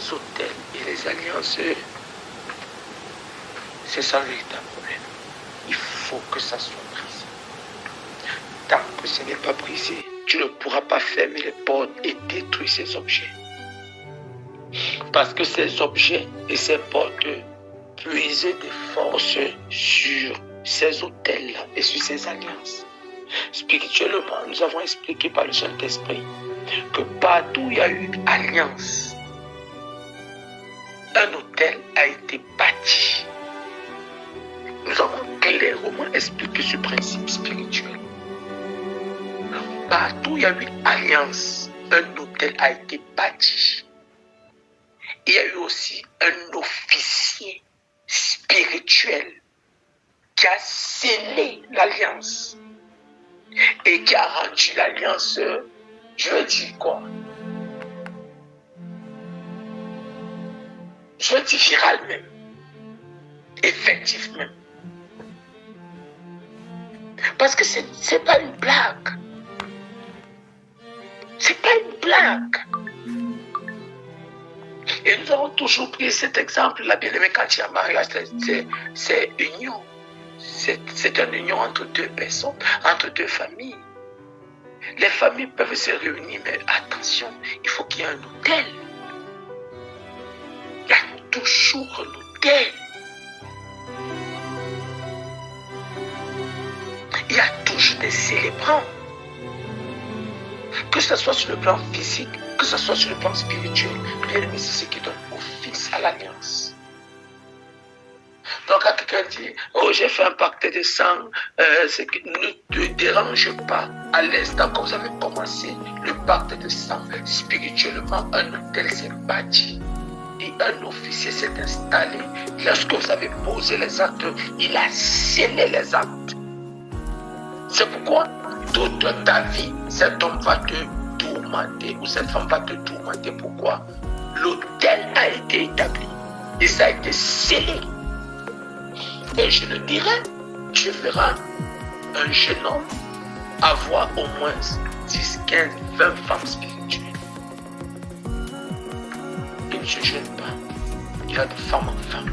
les hôtels et les alliances, c'est ça le véritable problème. Il faut que ça soit brisé. Tant que ce n'est pas brisé, tu ne pourras pas fermer les portes et détruire ces objets. Parce que ces objets et ces portes puisent des forces sur ces hôtels-là et sur ces alliances. Spirituellement, nous avons expliqué par le Saint-Esprit que partout où il y a eu une alliance, un hôtel a été bâti. Nous avons clairement expliqué ce principe spirituel. Partout où il y a eu une alliance, un hôtel a été bâti. Il y a eu aussi un officier spirituel qui a scellé l'alliance et qui a rendu l'alliance, je veux dire quoi? Je veux dire virale même, effective même. Parce que c'est pas une blague. C'est pas une blague. Et nous avons toujours pris cet exemple, la bien-aimée, quand il y a mariage, c'est union. C'est une union entre deux personnes, entre deux familles. Les familles peuvent se réunir, mais attention, il faut qu'il y ait un hôtel. Il y a toujours un hôtel. Il y a toujours des célébrants. Que ce soit sur le plan physique, que ce soit sur le plan spirituel, bien-aimé, c'est ce qui donne office à l'alliance. Donc, quand quelqu'un dit, oh, j'ai fait un pacte de sang, ne te dérange pas. À l'instant que vous avez commencé le pacte de sang, spirituellement, un hôtel s'est bâti et un officier s'est installé. Lorsque vous avez posé les actes, il a scellé les actes. C'est pourquoi toute ta vie, cet homme va te tourmenter ou cette femme va te tourmenter. Pourquoi? L'hôtel a été établi et ça a été scellé. Et je le dirais, tu verras un jeune homme avoir au moins 10, 15, 20 femmes spirituelles. Il ne se gêne pas. Il a de femme en femme.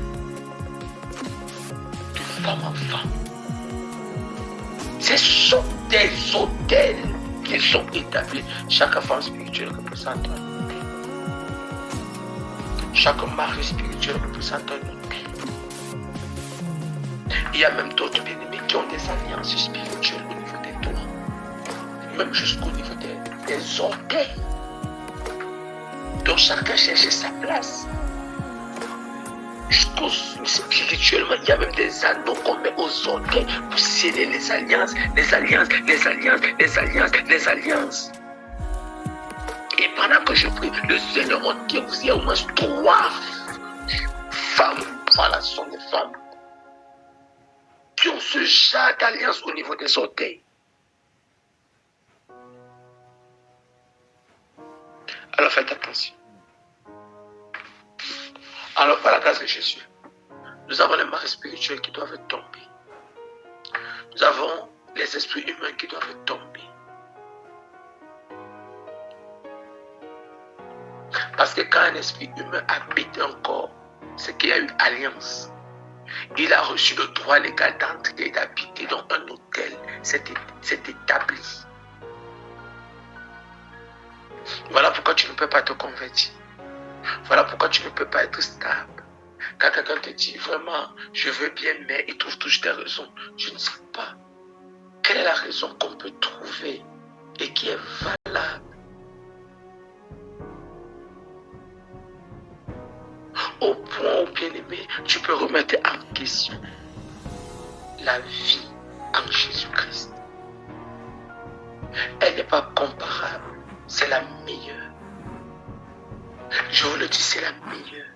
De femme en femme. Ce sont des hôtels qui sont établis. Chaque femme spirituelle représente un hôtel. Chaque mari spirituel représente un hôtel. Il y a même d'autres bien-aimés qui ont des alliances spirituelles au niveau des toits. Même jusqu'au niveau des orteils. Donc chacun cherche sa place. Jusqu'au spirituellement, il y a même des anneaux qu'on met aux orteils pour sceller les alliances, les alliances, les alliances, les alliances, les alliances. Et pendant que je prie, le Seigneur m'a dit que vous y a au moins 3 femmes, voilà, ce sont des femmes qui ont ce genre d'alliance au niveau des orteils. Alors faites attention. Alors par la grâce de Jésus, nous avons les maris spirituels qui doivent tomber. Nous avons les esprits humains qui doivent tomber. Parce que quand un esprit humain habite un corps, c'est qu'il y a une alliance. Il a reçu le droit légal d'entrer et d'habiter dans un hôtel. C'est établi. Voilà pourquoi tu ne peux pas te convertir. Voilà pourquoi tu ne peux pas être stable. Quand quelqu'un te dit vraiment, je veux bien, mais il trouve toujours des raisons. Je ne sais pas. Quelle est la raison qu'on peut trouver et qui est valable? Au point où, bien-aimé, tu peux remettre en question la vie en Jésus-Christ. Elle n'est pas comparable, c'est la meilleure. Je vous le dis, c'est la meilleure.